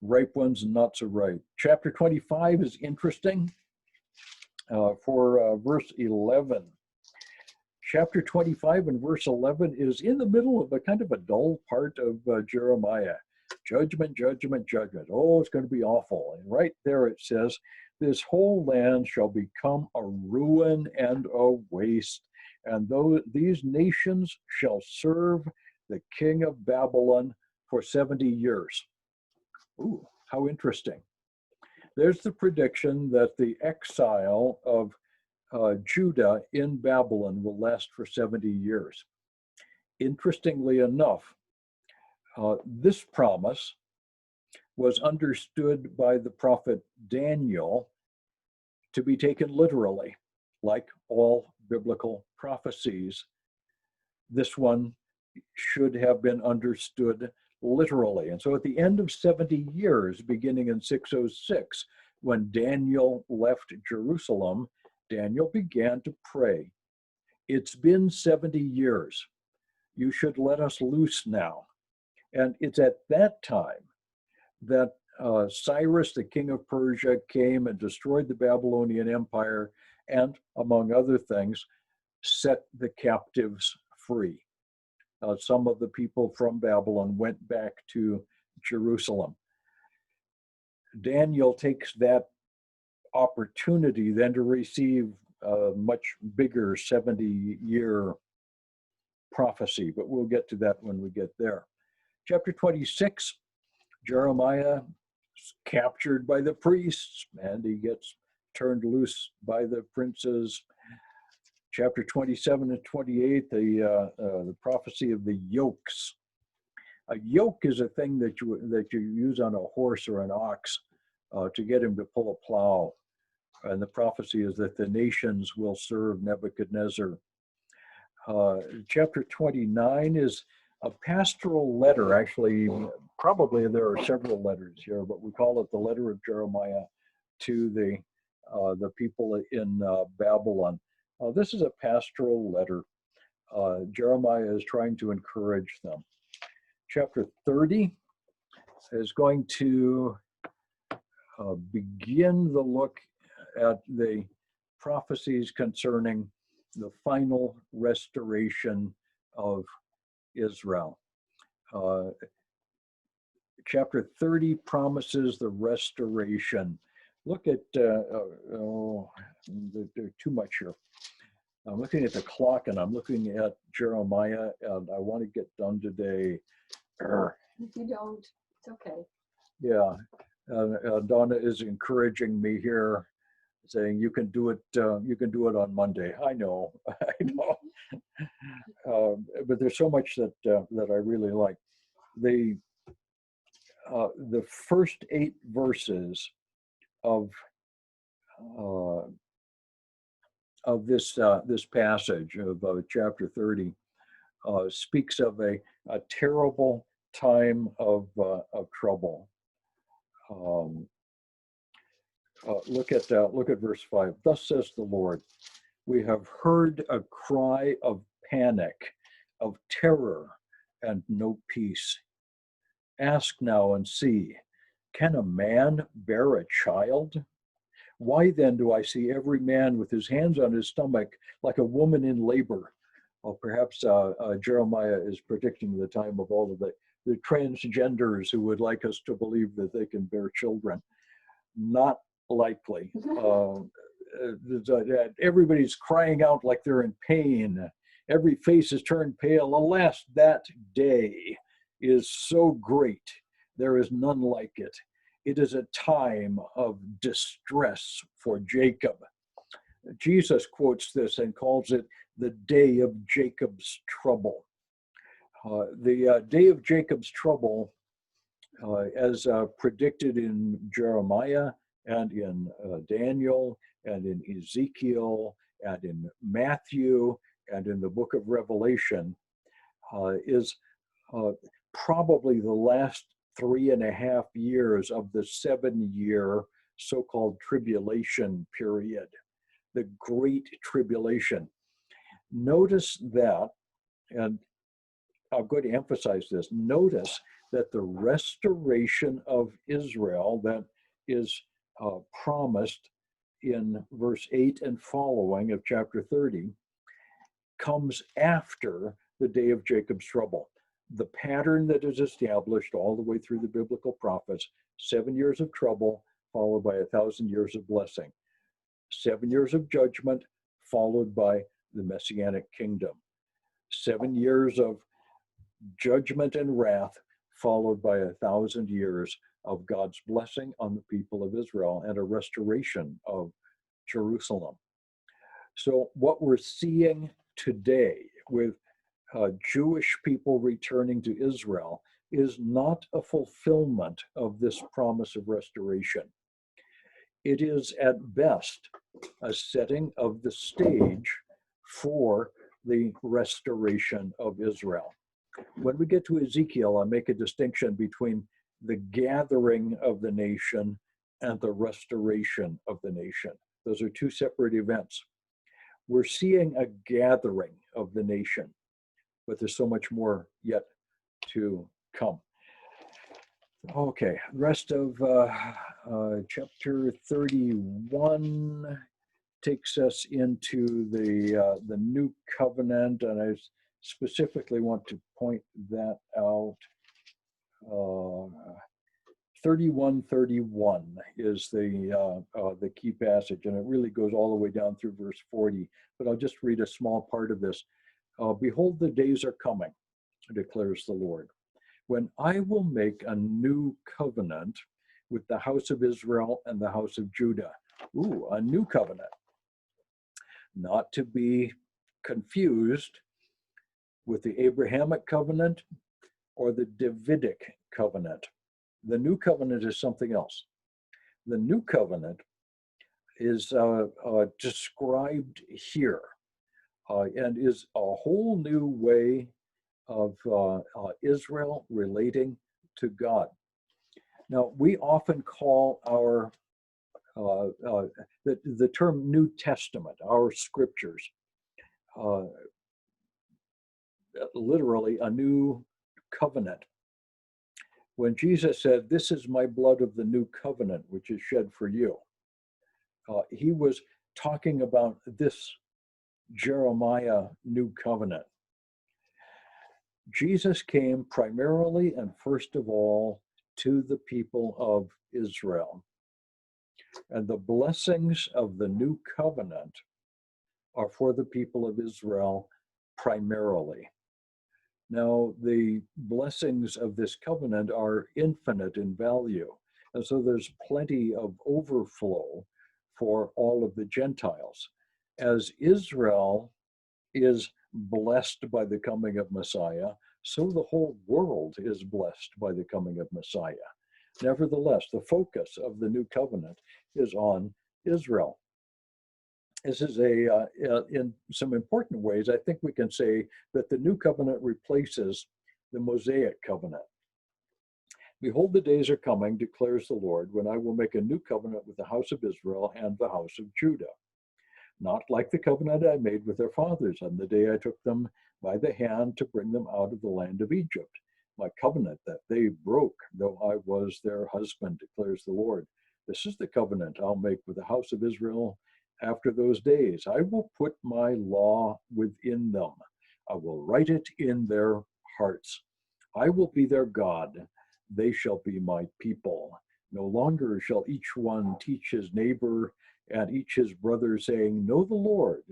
ripe ones and not so ripe. Chapter 25 is interesting for verse 11. Chapter 25 and verse 11 is in the middle of a kind of a dull part of Jeremiah. Judgment, judgment, judgment. Oh, it's going to be awful. And right there it says, this whole land shall become a ruin and a waste. And these nations shall serve the king of Babylon for 70 years. Ooh, how interesting. There's the prediction that the exile of Judah in Babylon will last for 70 years. Interestingly enough, this promise was understood by the prophet Daniel to be taken literally, like all biblical prophecies. This one should have been understood literally. And so at the end of 70 years, beginning in 606, when Daniel left Jerusalem, Daniel began to pray. It's been 70 years. You should let us loose now. And it's at that time that Cyrus, the king of Persia, came and destroyed the Babylonian Empire and, among other things, set the captives free. Some of the people from Babylon went back to Jerusalem. Daniel takes that opportunity then to receive a much bigger 70-year prophecy, but we'll get to that when we get there. Chapter 26, Jeremiah is captured by the priests and he gets turned loose by the princes. Chapter 27 and 28, the prophecy of the yokes. A yoke is a thing that you use on a horse or an ox to get him to pull a plow. And the prophecy is that the nations will serve Nebuchadnezzar. Chapter 29 is a pastoral letter. Actually, probably there are several letters here, but we call it the letter of Jeremiah to the people in Babylon. This is a pastoral letter. Jeremiah is trying to encourage them. Chapter 30 is going to begin the look at the prophecies concerning the final restoration of Israel. Chapter 30 promises the restoration. Look at, there's too much here. I'm looking at the clock and I'm looking at Jeremiah, and I want to get done today. If you don't, it's okay. Yeah, Donna is encouraging me here, saying you can do it. You can do it on Monday. I know, I know. But there's so much that that I really like. The first 8 verses of this this passage of chapter 30 speaks of a terrible time of trouble. Look at verse 5. Thus says the Lord, we have heard a cry of panic, of terror, and no peace. Ask now and see, can a man bear a child? Why then do I see every man with his hands on his stomach like a woman in labor? Well, perhaps Jeremiah is predicting the time of all of the transgenders who would like us to believe that they can bear children. Not likely. Everybody's crying out like they're in pain. Every face is turned pale. Alas, that day is so great. There is none like it. It is a time of distress for Jacob. Jesus quotes this and calls it the day of Jacob's trouble. The day of Jacob's trouble, as predicted in Jeremiah and in Daniel and in Ezekiel and in Matthew and in the book of Revelation, is probably the last 3.5 years of the 7-year so-called tribulation period, the Great Tribulation. Notice that, and I'm going to emphasize this, notice that the restoration of Israel that is promised in verse 8 and following of chapter 30 comes after the day of Jacob's trouble. The pattern that is established all the way through the biblical prophets, 7 years of trouble followed by 1,000 years of blessing. 7 years of judgment followed by the Messianic kingdom. 7 years of judgment and wrath followed by 1,000 years of God's blessing on the people of Israel and a restoration of Jerusalem. So what we're seeing today with Jewish people returning to Israel is not a fulfillment of this promise of restoration. It is at best a setting of the stage for the restoration of Israel. When we get to Ezekiel, I make a distinction between the gathering of the nation and the restoration of the nation. Those are two separate events. We're seeing a gathering of the nation, but there's so much more yet to come. Okay, rest of chapter 31 takes us into the new covenant, and I specifically want to point that out. 31:31 is the key passage, and it really goes all the way down through verse 40. But I'll just read a small part of this. Behold, the days are coming, declares the Lord, when I will make a new covenant with the house of Israel and the house of Judah. Ooh, a new covenant. Not to be confused with the Abrahamic covenant or the Davidic covenant. The new covenant is something else. The new covenant is described here and is a whole new way of Israel relating to God. Now, we often call our the term New Testament, our scriptures, uh, literally a new covenant. When Jesus said, "This is my blood of the new covenant, which is shed for you," he was talking about this Jeremiah new covenant. Jesus came primarily and first of all to the people of Israel. And the blessings of the new covenant are for the people of Israel primarily. Now, the blessings of this covenant are infinite in value. And so there's plenty of overflow for all of the Gentiles. As Israel is blessed by the coming of Messiah, so the whole world is blessed by the coming of Messiah. Nevertheless, the focus of the new covenant is on Israel. This is in some important ways, I think we can say that the new covenant replaces the Mosaic covenant. Behold, the days are coming, declares the Lord, when I will make a new covenant with the house of Israel and the house of Judah. Not like the covenant I made with their fathers on the day I took them by the hand to bring them out of the land of Egypt. My covenant that they broke, though I was their husband, declares the Lord. This is the covenant I'll make with the house of Israel after those days. I will put my law within them. I will write it in their hearts. I will be their God. They shall be my people. No longer shall each one teach his neighbor and each his brother, saying, Know the Lord,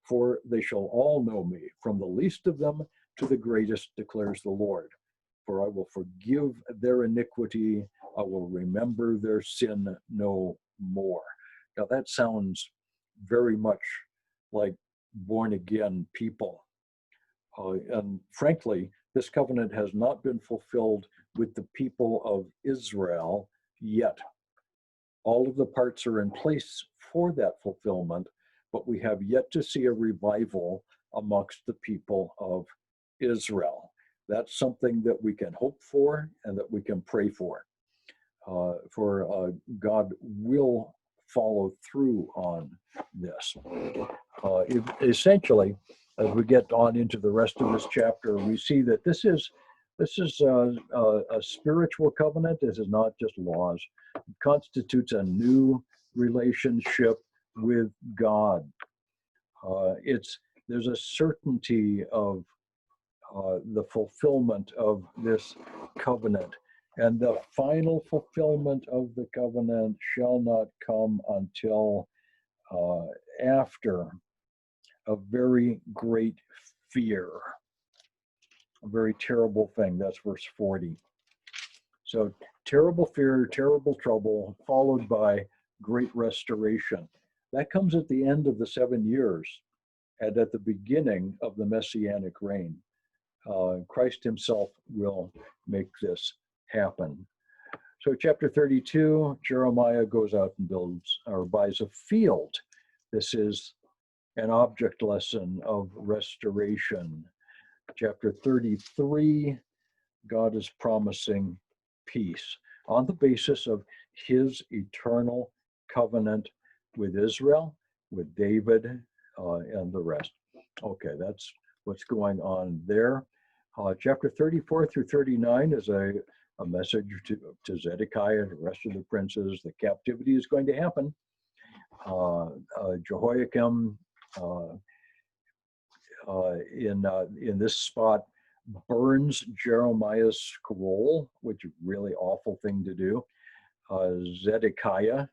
for they shall all know me, from the least of them to the greatest, declares the Lord. For I will forgive their iniquity, I will remember their sin no more. Now that sounds very much like born again people. And frankly, this covenant has not been fulfilled with the people of Israel yet. All of the parts are in place for that fulfillment, but we have yet to see a revival amongst the people of Israel. That's something that we can hope for and that we can pray for. God will follow through on this. Essentially, as we get on into the rest of this chapter, we see that this is a spiritual covenant. This is not just laws. It constitutes a new relationship with God. There's a certainty of the fulfillment of this covenant. And the final fulfillment of the covenant shall not come until after a very great fear, a very terrible thing. That's verse 40. So terrible fear, terrible trouble, followed by great restoration. That comes at the end of the 7 years and at the beginning of the Messianic reign. Christ himself will make this happen. So chapter 32, Jeremiah goes out and builds or buys a field. This is an object lesson of restoration. Chapter 33, God is promising peace on the basis of his eternal covenant with Israel, with David, and the rest. Okay, that's what's going on there. Chapter 34 through 39 is a message to Zedekiah and the rest of the princes. The captivity is going to happen. Jehoiakim in this spot burns Jeremiah's scroll, which is a really awful thing to do. Zedekiah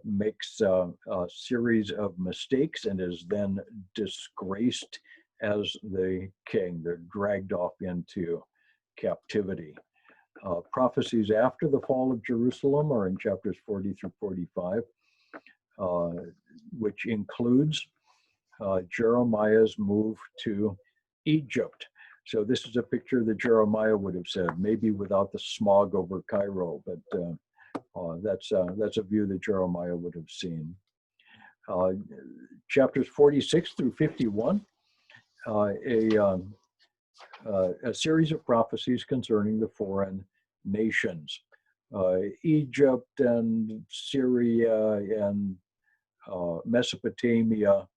makes a series of mistakes and is then disgraced as the king. They're dragged off into captivity. Prophecies after the fall of Jerusalem are in chapters 40 through 45, which includes Jeremiah's move to Egypt. So this is a picture that Jeremiah would have said, maybe without the smog over Cairo, but That's a view that Jeremiah would have seen. Chapters 46 through 51, a series of prophecies concerning the foreign nations, Egypt and Syria and Mesopotamia,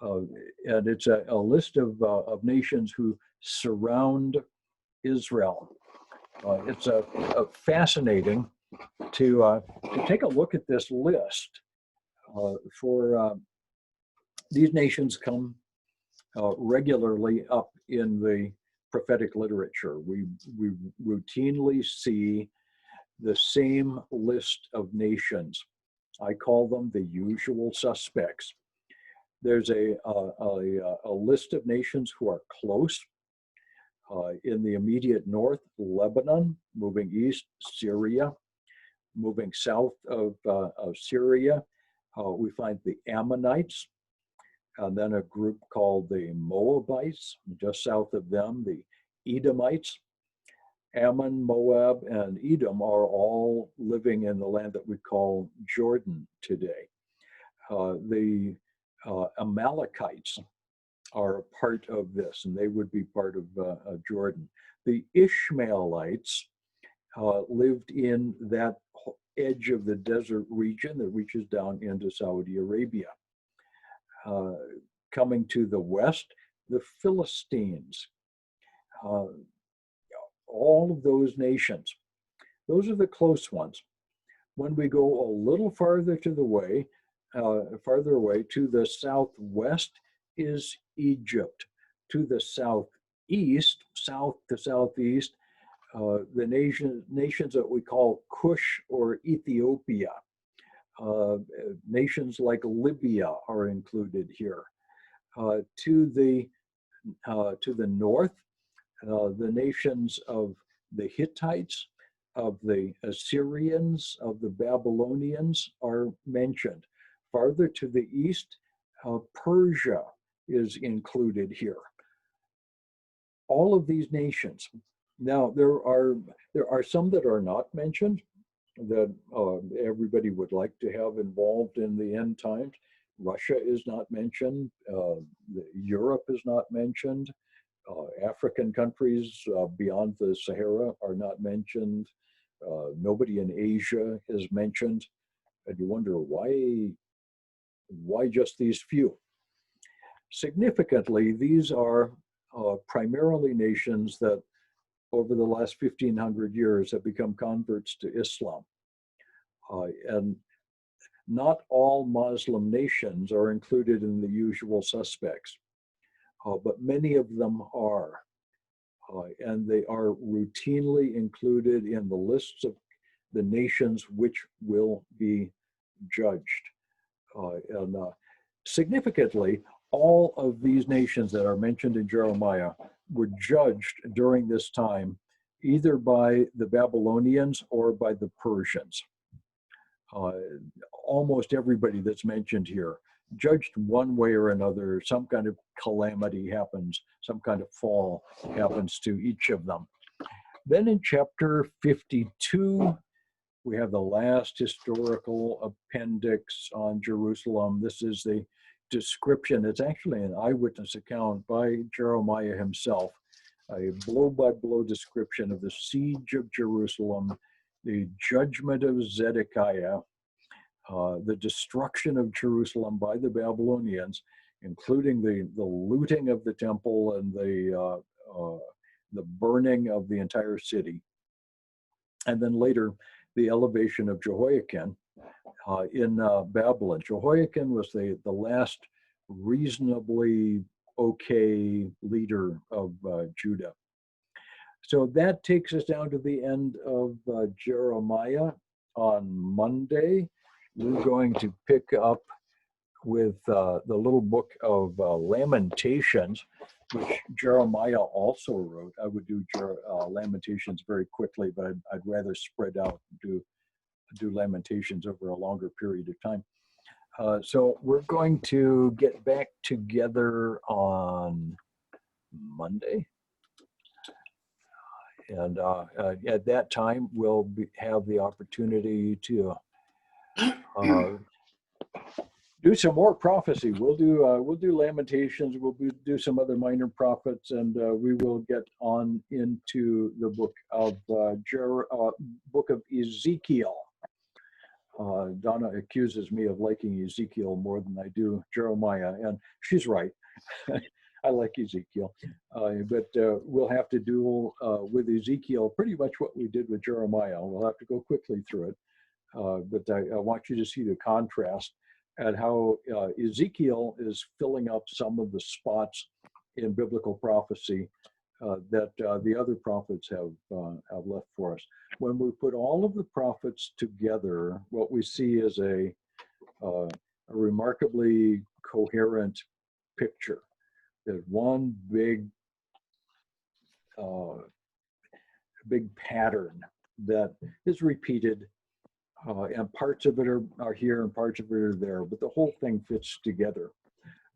and it's a list of nations who surround Israel. It's a fascinating to take a look at this list. For these nations come regularly up in the prophetic literature. We routinely see the same list of nations. I call them the usual suspects. There's a list of nations who are close. In the immediate north, Lebanon, moving east, Syria, moving south of Syria, we find the Ammonites, and then a group called the Moabites, just south of them, the Edomites. Ammon, Moab, and Edom are all living in the land that we call Jordan today. The Amalekites are a part of this, and they would be part of Jordan. The Ishmaelites lived in that edge of the desert region that reaches down into Saudi Arabia. Coming to the west, the Philistines. All of those nations, those are the close ones. When we go a little farther away to the southwest is Egypt. To the southeast, south to southeast, the nations that we call Cush or Ethiopia. Nations like Libya are included here. To the north, the nations of the Hittites, of the Assyrians, of the Babylonians are mentioned. Farther to the east, Persia is included here. All of these nations. Now, there are some that are not mentioned that everybody would like to have involved in the end times. Russia is not mentioned. Europe is not mentioned. African countries beyond the Sahara are not mentioned. Nobody in Asia is mentioned. And you wonder why just these few? Significantly, these are primarily nations that over the last 1,500 years have become converts to Islam. And not all Muslim nations are included in the usual suspects, but many of them are. And they are routinely included in the lists of the nations which will be judged. And significantly, all of these nations that are mentioned in Jeremiah were judged during this time, either by the Babylonians or by the Persians. Almost everybody that's mentioned here, judged one way or another. Some kind of calamity happens, some kind of fall happens to each of them. Then in chapter 52, we have the last historical appendix on Jerusalem. This is the description. It's actually an eyewitness account by Jeremiah himself, a blow-by-blow description of the siege of Jerusalem, the judgment of Zedekiah, the destruction of Jerusalem by the Babylonians, including the looting of the temple and the burning of the entire city. And then later, the elevation of Jehoiakim in Babylon. Jehoiakim was the last reasonably okay leader of Judah. So that takes us down to the end of Jeremiah. On Monday, we're going to pick up with the little book of Lamentations, which Jeremiah also wrote. I would do Lamentations very quickly, but I'd rather spread out and do Lamentations over a longer period of time. So we're going to get back together on Monday. And at that time, we'll have the opportunity to do some more prophecy. We'll do Lamentations. We'll do some other minor prophets, and we will get on into the book of Ezekiel. Donna accuses me of liking Ezekiel more than I do Jeremiah, and she's right. I like Ezekiel, but we'll have to do with Ezekiel pretty much what we did with Jeremiah. We'll have to go quickly through it, but I want you to see the contrast at how Ezekiel is filling up some of the spots in biblical prophecy that the other prophets have left for us. When we put all of the prophets together, what we see is a remarkably coherent picture. There's one big pattern that is repeated, and parts of it are here and parts of it are there, but the whole thing fits together.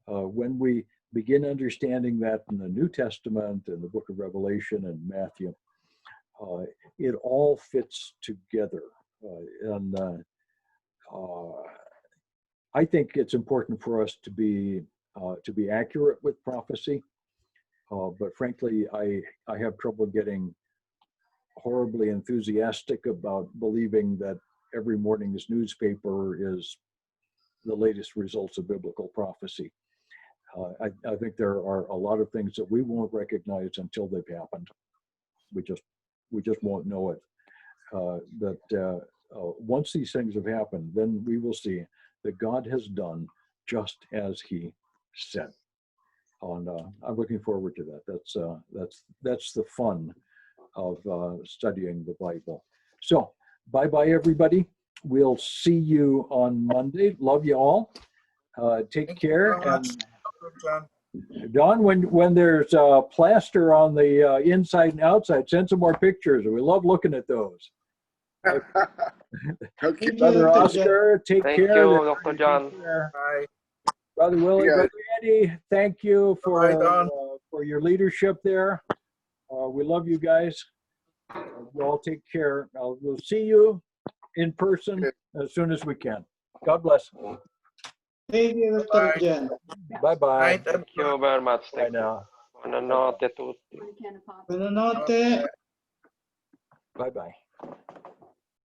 When we begin understanding that in the New Testament and the book of Revelation and Matthew, it all fits together. And I think it's important for us to be accurate with prophecy, but frankly, I have trouble getting horribly enthusiastic about believing that every morning's newspaper is the latest results of biblical prophecy. I think there are a lot of things that we won't recognize until they've happened. We just won't know it. But once these things have happened, then we will see that God has done just as He said. And I'm looking forward to that. That's the fun of studying the Bible. So bye-bye, everybody. We'll see you on Monday. Love you all. Take care. And Don, when there's plaster on the inside and outside, send some more pictures. We love looking at those. Okay. Brother Oscar, take care. Thank you, Dr. John. Bye. Brother Willie, Yeah. Brother Andy, thank you Bye, Don. for your leadership there. We love you guys. You all take care. We'll see you in person as soon as we can. God bless. Thank you, Dr. Bye. Jen. Bye-bye. Thank you very much. Bye Thank you. now. Buonanotte a tutti. One can of pop. Buonanotte. Bye-bye.